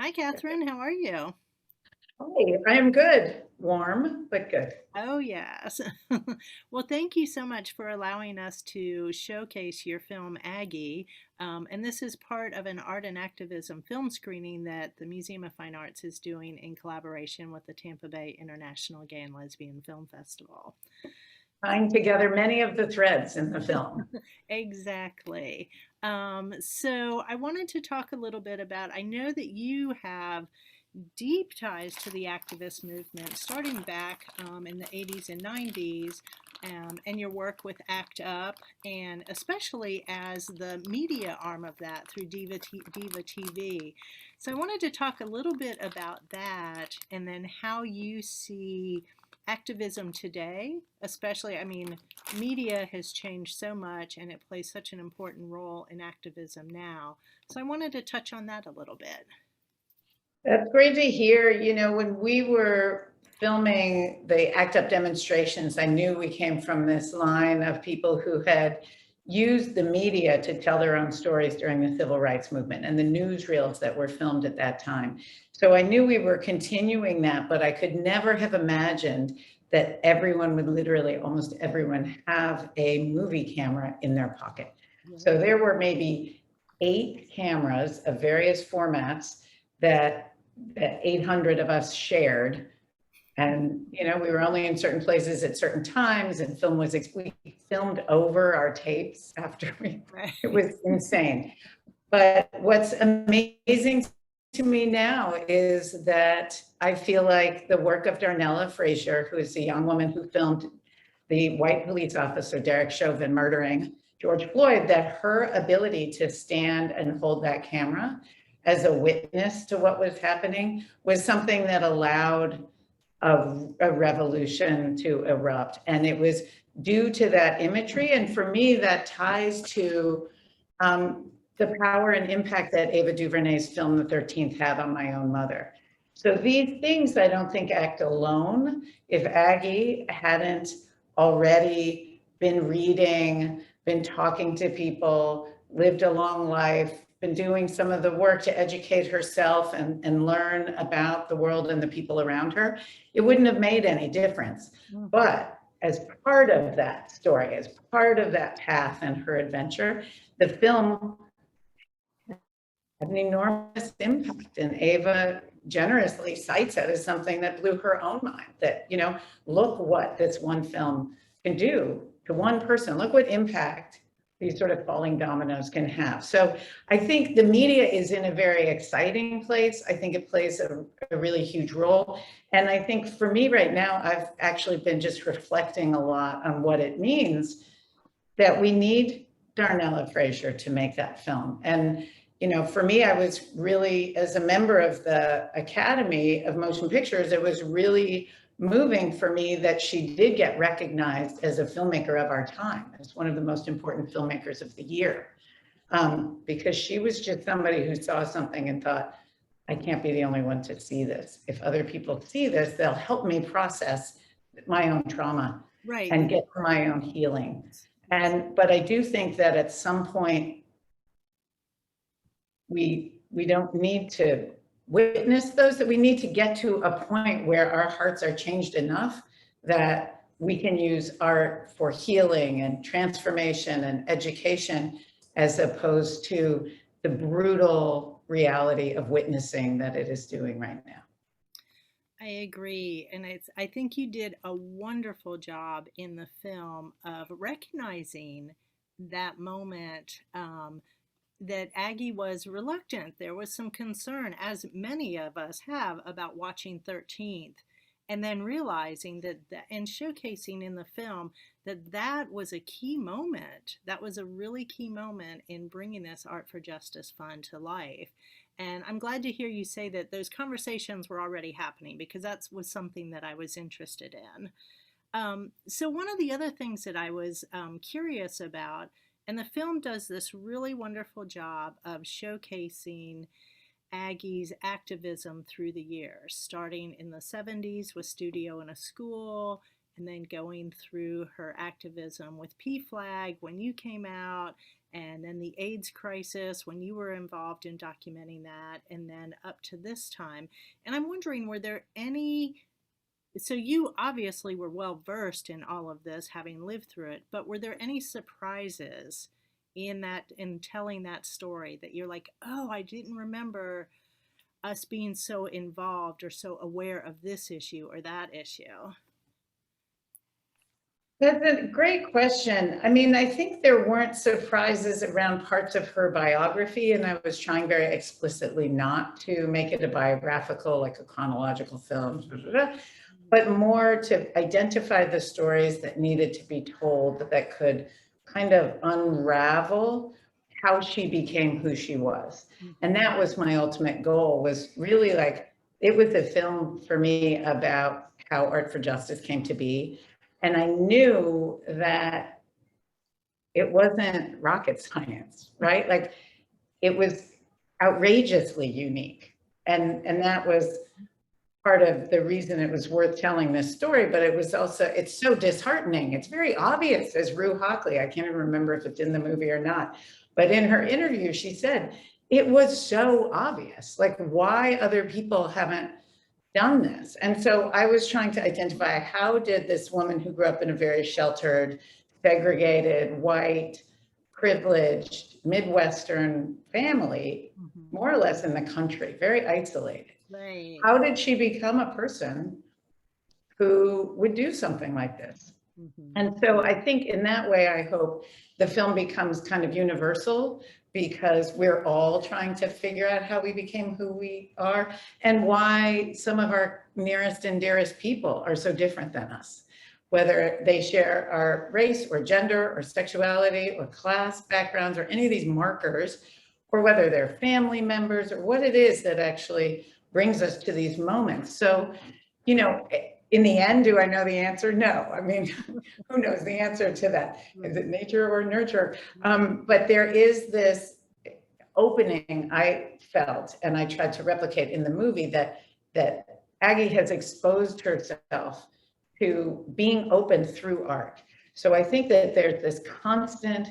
Hi, Catherine. How are you? Hi, I am good. Warm, but good. Oh, yes. Well, thank you so much for allowing us to showcase your film, Aggie. And this is part of an art and activism film screening that the Museum of Fine Arts is doing in collaboration with the Tampa Bay International Gay and Lesbian Film Festival. Tying together many of the threads in the film. Exactly. So I wanted to talk a little bit about, I know that you have deep ties to the activist movement, starting back in the 80s and 90s, and your work with ACT UP, and especially as the media arm of that through Diva TV. So I wanted to talk a little bit about that and then how you see activism today, especially, I mean, media has changed so much and it plays such an important role in activism now. So I wanted to touch on that a little bit. That's great to hear. When we were filming the ACT UP demonstrations, I knew we came from this line of people who had used the media to tell their own stories during the civil rights movement and the newsreels that were filmed at that time. So I knew we were continuing that, but I could never have imagined that everyone would literally, almost everyone, have a movie camera in their pocket. So there were maybe 8 cameras of various formats that 800 of us shared. And, we were only in certain places at certain times, and we filmed over our tapes after Right. it was insane. But what's amazing to me now is that I feel like the work of Darnella Frazier, who is the young woman who filmed the white police officer, Derek Chauvin, murdering George Floyd, that her ability to stand and hold that camera as a witness to what was happening was something that allowed a revolution to erupt. And it was due to that imagery. And for me, that ties to the power and impact that Ava DuVernay's film, The 13th, had on my own mother. So these things, I don't think, act alone. If Aggie hadn't already been reading, been talking to people, lived a long life, been doing some of the work to educate herself and learn about the world and the people around her, it wouldn't have made any difference. But as part of that story, as part of that path and her adventure, the film had an enormous impact. And Ava generously cites it as something that blew her own mind, that, look what this one film can do to one person. Look what impact these sort of falling dominoes can have. So I think the media is in a very exciting place. I think it plays a really huge role. And I think for me right now, I've actually been just reflecting a lot on what it means that we need Darnella Frazier to make that film. And for me, I was really, as a member of the Academy of Motion Pictures, it was really moving for me that she did get recognized as a filmmaker of our time, as one of the most important filmmakers of the year, because she was just somebody who saw something and thought, I can't be the only one to see this. If other people see this, they'll help me process my own trauma Right. and get to my own healing. But I do think that at some point, we don't need to witness those, that we need to get to a point where our hearts are changed enough that we can use art for healing and transformation and education, as opposed to the brutal reality of witnessing that it is doing right now. I agree. And I think you did a wonderful job in the film of recognizing that moment, that Aggie was reluctant. There was some concern, as many of us have, about watching 13th, and then realizing and showcasing in the film that was a key moment. That was a really key moment in bringing this Art for Justice Fund to life. And I'm glad to hear you say that those conversations were already happening, because that was something that I was interested in. So one of the other things that I was curious about, and the film does this really wonderful job of showcasing Aggie's activism through the years, starting in the 70s with Studio in a School, and then going through her activism with PFLAG when you came out, and then the AIDS crisis when you were involved in documenting that, and then up to this time. And I'm wondering, were there any, so you obviously were well versed in all of this, having lived through it, but were there any surprises in that, in telling that story, that you're like, oh, I didn't remember us being so involved or so aware of this issue or that issue? That's a great question. I mean, I think there weren't surprises around parts of her biography, and I was trying very explicitly not to make it a biographical, like a chronological film, but more to identify the stories that needed to be told that could kind of unravel how she became who she was. And that was my ultimate goal, was really like, it was a film for me about how Art for Justice came to be. And I knew that it wasn't rocket science, right? Like, it was outrageously unique. And that was part of the reason it was worth telling this story, but it was also, it's so disheartening. It's very obvious, as Rue Hockley, I can't even remember if it's in the movie or not, but in her interview, she said, it was so obvious, like why other people haven't done this. And so I was trying to identify, how did this woman who grew up in a very sheltered, segregated, white, privileged, Midwestern family, more or less in the country, very isolated. Right. How did she become a person who would do something like this? And so I think in that way, I hope the film becomes kind of universal, because we're all trying to figure out how we became who we are, and why some of our nearest and dearest people are so different than us, whether they share our race or gender or sexuality or class backgrounds or any of these markers, or whether they're family members, or what it is that actually brings us to these moments. So, you know, in the end, do I know the answer? No. I mean, who knows the answer to that? Is it nature or nurture? But there is this opening I felt, and I tried to replicate in the movie, that Aggie has exposed herself to being open through art. So I think that there's this constant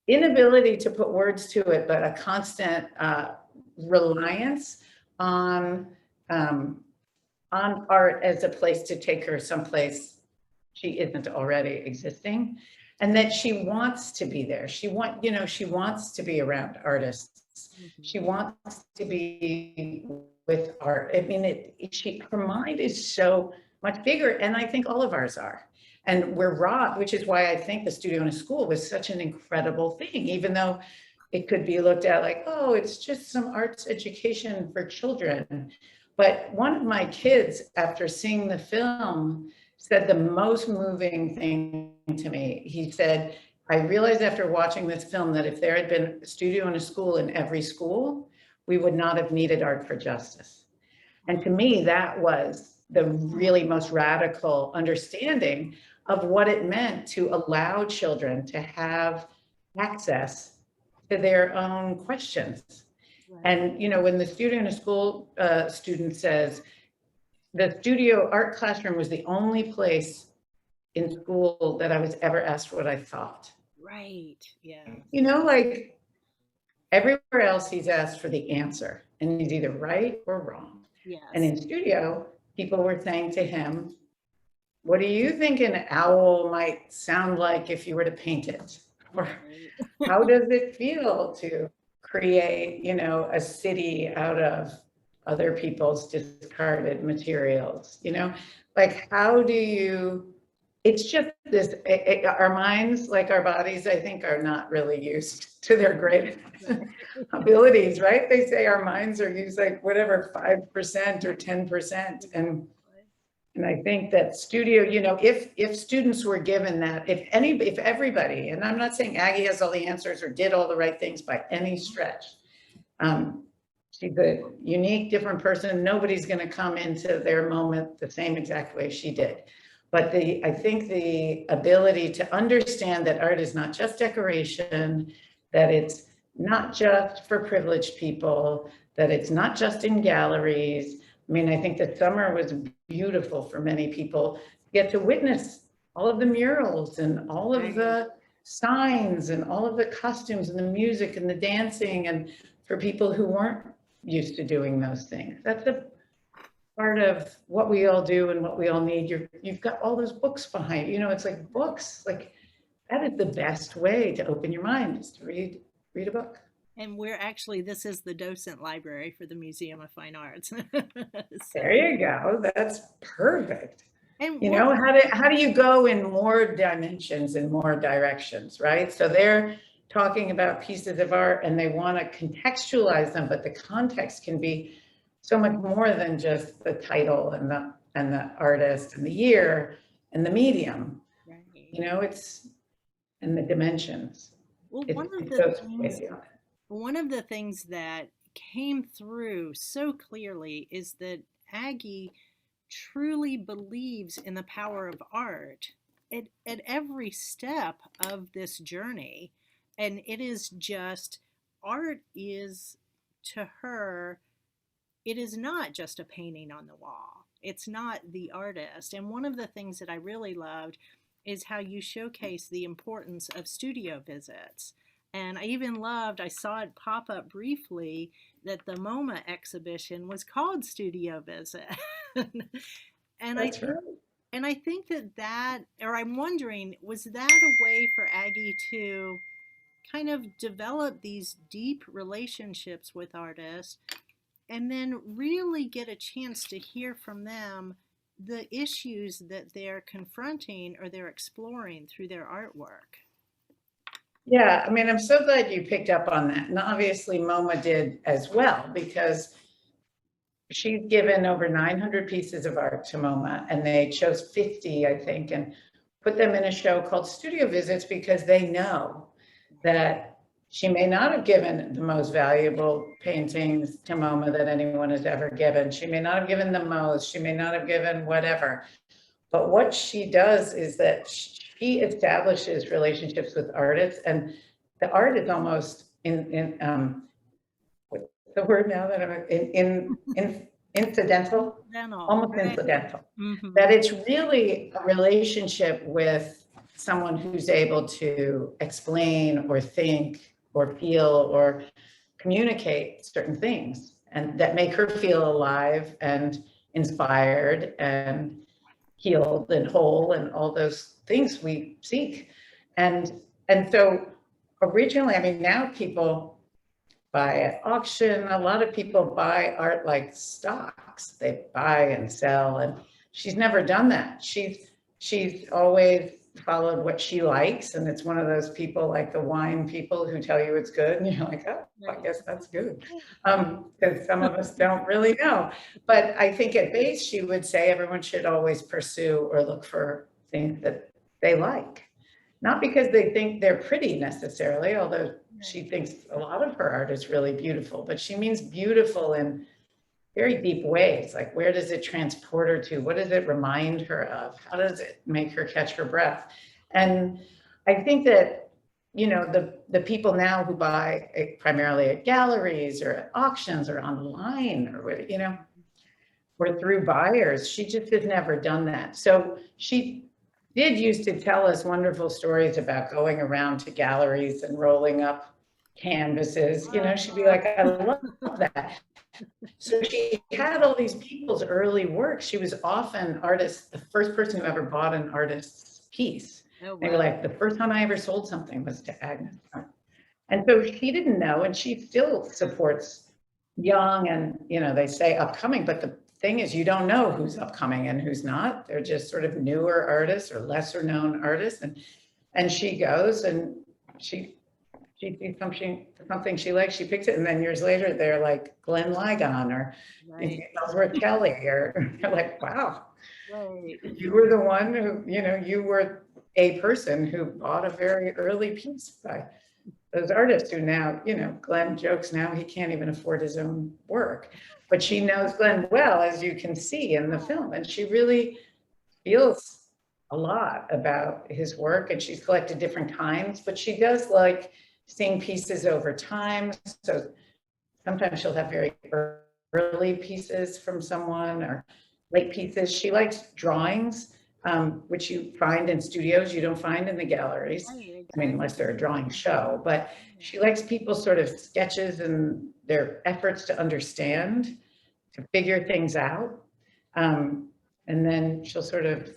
inability to put words to it, but a constant reliance on art as a place to take her someplace she isn't already existing, and that she wants to be there. She wants to be around artists. She wants to be with art. I mean, her mind is so much bigger, and I think all of ours are. And we're robbed, which is why I think the Studio in a School was such an incredible thing, even though it could be looked at like, oh, it's just some arts education for children. But one of my kids, after seeing the film, said the most moving thing to me. He said, I realized after watching this film that if there had been a Studio in a School in every school, we would not have needed Art for Justice. And to me, that was the really most radical understanding of what it meant to allow children to have access to their own questions. And, you know, when the Studio in a School student says, the studio art classroom was the only place in school that I was ever asked what I thought. Right, yeah. You know, like everywhere else he's asked for the answer, and he's either right or wrong. Yes. And in studio, people were saying to him, what do you think an owl might sound like if you were to paint it? Or how does it feel to create, you know, a city out of other people's discarded materials? You know, like, how do you, it's just this, our minds, like our bodies, I think, are not really used to their greatest abilities, right? They say our minds are used like whatever, 5% or 10%. And I think that studio, you know, if students were given that, if everybody, and I'm not saying Aggie has all the answers or did all the right things by any stretch. She's a unique, different person. Nobody's going to come into their moment the same exact way she did. But I think the ability to understand that art is not just decoration, that it's not just for privileged people, that it's not just in galleries. I mean, I think that summer was beautiful for many people get to witness all of the murals and all of the signs and all of the costumes and the music and the dancing, and for people who weren't used to doing those things. That's a part of what we all do and what we all need. You've got all those books behind you. You know, it's like books, like that is the best way to open your mind, is to read a book. And we're actually, this is the docent library for the Museum of Fine Arts. So, There you go. That's perfect. and You what, know, how do you go in more dimensions and more directions, right? So they're talking about pieces of art and they want to contextualize them, but the context can be so much more than just the title and the artist and the year and the medium. right. You know, it's and the dimensions. Well, It goes way beyond. one of the things that came through so clearly is that Aggie truly believes in the power of art at every step of this journey. And it is just, art is to her, it is not just a painting on the wall. It's not the artist. And one of the things that I really loved is how you showcase the importance of studio visits. And I even loved, I saw it pop up briefly, that the MoMA exhibition was called Studio Visit. and I That's right. and I think or I'm wondering, was that a way for Aggie to kind of develop these deep relationships with artists and then really get a chance to hear from them the issues that they're confronting or they're exploring through their artwork? Yeah, I mean, I'm so glad you picked up on that. And obviously MoMA did as well, because she's given over 900 pieces of art to MoMA, and they chose 50, I think, and put them in a show called Studio Visits, because they know that she may not have given the most valuable paintings to MoMA that anyone has ever given. She may not have given the most, she may not have given whatever. But what she does is that she establishes relationships with artists, and the art is almost what's the word now that I'm incidental, almost Right. incidental. Mm-hmm. That it's really a relationship with someone who's able to explain or think or feel or communicate certain things, and that make her feel alive and inspired and healed and whole and all those things we seek. And so originally, I mean, now people buy at auction. A lot of people buy art like stocks. They buy and sell, and she's never done that. She's always followed what she likes, and it's one of those people like the wine people who tell you it's good, and you're like, oh, I guess that's good, because some of us don't really know. But I think at base she would say everyone should always pursue or look for things that they like, not because they think they're pretty necessarily, although she thinks a lot of her art is really beautiful, but she means beautiful in very deep ways. Like, where does it transport her to? What does it remind her of? How does it make her catch her breath? And I think that, you know, the people now who buy primarily at galleries or at auctions or online or, you know, or through buyers, she just has never done that. So she did used to tell us wonderful stories about going around to galleries and rolling up canvases. You know, she'd be like, I love that. So she had all these people's early work. She was often the first person who ever bought an artist's piece. Oh, wow. They were like, the first time I ever sold something was to Agnes. And so she didn't know, and she still supports young and, you know, they say upcoming, but the thing is, you don't know who's upcoming and who's not. They're just sort of newer artists or lesser known artists. And she goes and she sees something she likes, she picks it, and then years later they're like Glenn Ligon or Ellsworth Kelly, or they're like, wow, you were the one who, you know, you were a person who bought a very early piece by those artists who now, you know, Glenn jokes now he can't even afford his own work, but she knows Glenn well, as you can see in the film, and she really feels a lot about his work, and she's collected different kinds, but she does like seeing pieces over time. So sometimes she'll have very early pieces from someone or late pieces. She likes drawings, which you find in studios, you don't find in the galleries. Right, I mean, exactly. unless they're a drawing show, but she likes people's sort of sketches and their efforts to understand, to figure things out. And then she'll sort of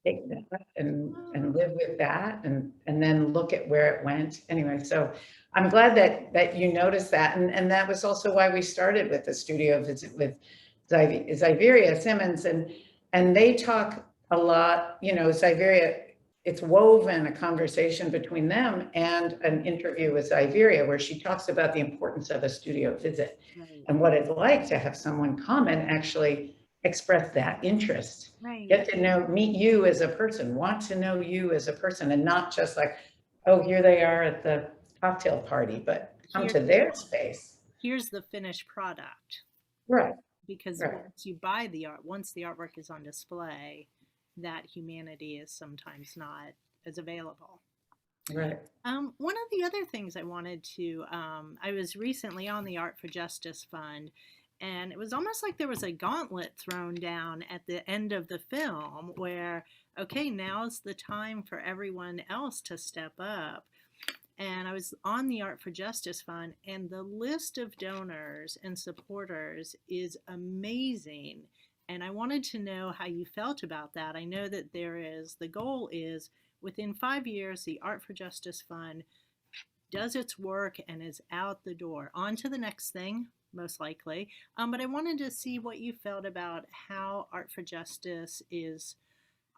take that and live with that and then look at where it went. Anyway, so I'm glad that you noticed that. And that was also why we started with the studio visit with Zyveria Simmons. And they talk a lot, you know, Zyveria, it's woven a conversation between them and an interview with Zyveria where she talks about the importance of a studio visit and what it's like to have someone come and actually express that interest. Get to know, meet you as a person, want to know you as a person, and not just like, oh, here they are at the cocktail party, but come to their space. Here's the finished product. Right. Because once you buy the art, once the artwork is on display, that humanity is sometimes not as available. Right. One of the other things I wanted to, I was recently on the Art for Justice Fund, and it was almost like there was a gauntlet thrown down at the end of the film where, okay, now's the time for everyone else to step up. And I was on the Art for Justice Fund, and the list of donors and supporters is amazing. And I wanted to know how you felt about that. I know that the goal is within 5 years, the Art for Justice Fund does its work and is out the door. On to the next thing, most likely. But I wanted to see what you felt about how Art for Justice is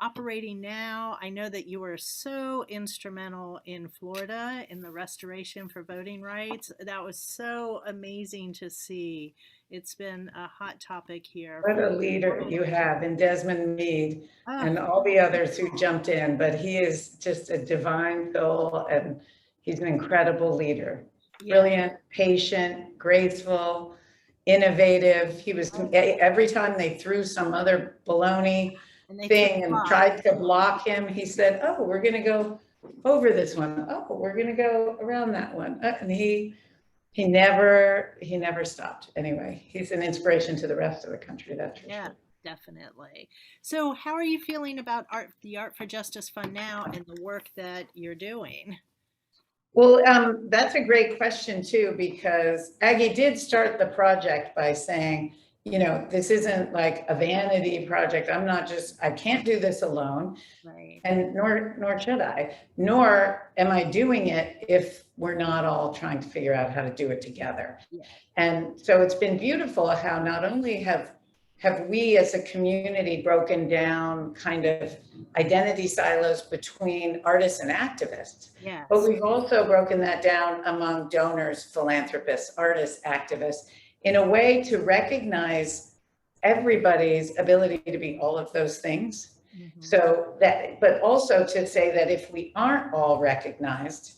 operating now. I know that you were so instrumental in Florida in the restoration for voting rights. That was so amazing to see. It's been a hot topic here. What a leader you have in Desmond Meade and all the others who jumped in, but he is just a divine soul and he's an incredible leader. Brilliant, patient, graceful, innovative. He was, every time they threw some other baloney thing and tried to block him, he said, oh, we're going to go over this one. Oh, we're going to go around that one. And he never stopped. Anyway, he's an inspiration to the rest of the country. That's for sure. Definitely. So how are you feeling about the Art for Justice Fund now and the work that you're doing? Well, that's a great question too, because Aggie did start the project by saying, you know, this isn't like a vanity project. I can't do this alone. Right. And nor should I, nor am I doing it if we're not all trying to figure out how to do it together. Yeah. And so it's been beautiful how not only have we as a community broken down kind of identity silos between artists and activists, but we've also broken that down among donors, philanthropists, artists, activists, in a way to recognize everybody's ability to be all of those things. Mm-hmm. So that, but also to say that if we aren't all recognized,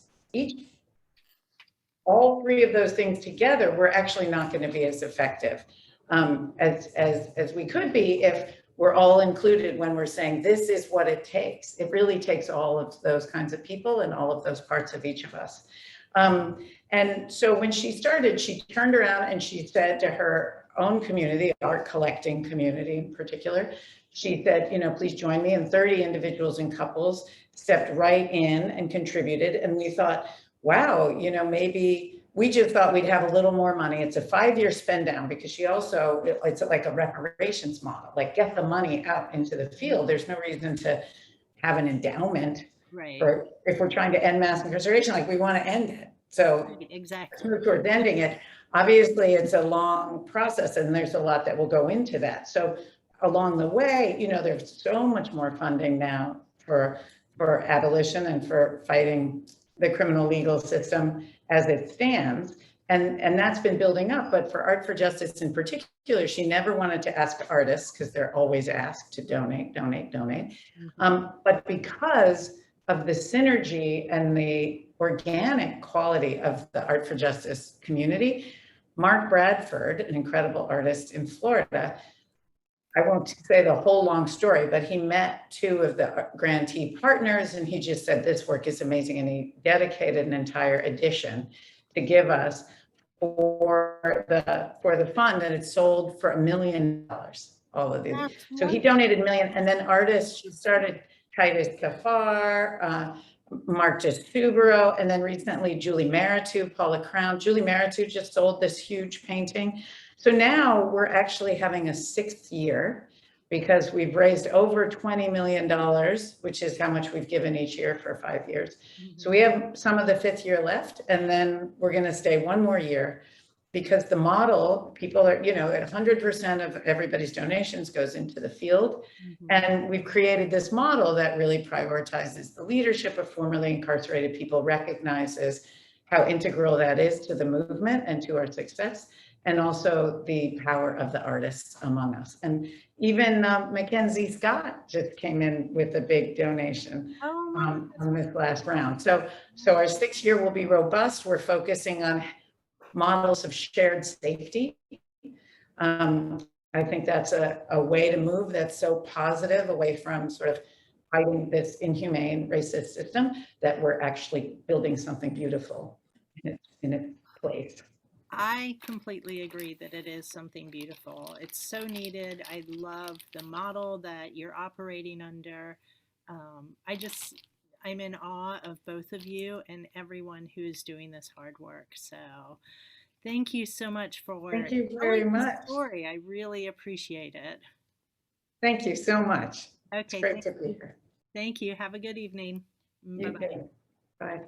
all three of those things together, we're actually not going to be as effective as we could be if we're all included when we're saying this is what it takes. It really takes all of those kinds of people and all of those parts of each of us. And so when she started, she turned around and she said to her own community, art collecting community in particular, she said, you know, please join me. And 30 individuals and couples stepped right in and contributed. And we thought, wow, you know, maybe we just thought we'd have a little more money. It's a 5-year spend down because she also, it's like a reparations model, like get the money out into the field. There's no reason to have an endowment. Right. For if we're trying to end mass incarceration, like we want to end it. So exactly. Let's move towards ending it. Obviously, it's a long process and there's a lot that will go into that. So along the way, you know, there's so much more funding now for abolition and for fighting the criminal legal system as it stands. And that's been building up. But for Art for Justice in particular, she never wanted to ask artists, because they're always asked to donate. Mm-hmm. But because of the synergy and the organic quality of the Art for Justice community, Mark Bradford, an incredible artist in Florida, I won't say the whole long story, but he met 2 of the grantee partners and he just said, this work is amazing. And he dedicated an entire edition to give us for the fund, and it sold for $1 million all of these. That's So he wonderful. donated a million, and then artists, she started Titus Kafar, Mark Subero, and then recently Julie Maritou, Paula Crown. Julie Maritou just sold this huge painting. So now we're actually having a 6th year because we've raised over $20 million, which is how much we've given each year for 5 years. So we have some of the 5th year left, and then we're going to stay 1 more year because the model, people are, 100% of everybody's donations goes into the field. And we've created this model that really prioritizes the leadership of formerly incarcerated people, recognizes how integral that is to the movement and to our success, and also the power of the artists among us. And even Mackenzie Scott just came in with a big donation Oh my on this last round. So our 6th year will be robust. We're focusing on models of shared safety. I think that's a way to move that's so positive away from sort of fighting this inhumane racist system, that we're actually building something beautiful in its place. I completely agree that it is something beautiful. It's so needed. I love the model that you're operating under. I'm in awe of both of you and everyone who is doing this hard work. So thank you so much for Thank you very telling the much. story. I really appreciate it. Thank you so much. It's Okay, great to be here. thank you. Have a good evening. Bye You bye. too. Bye.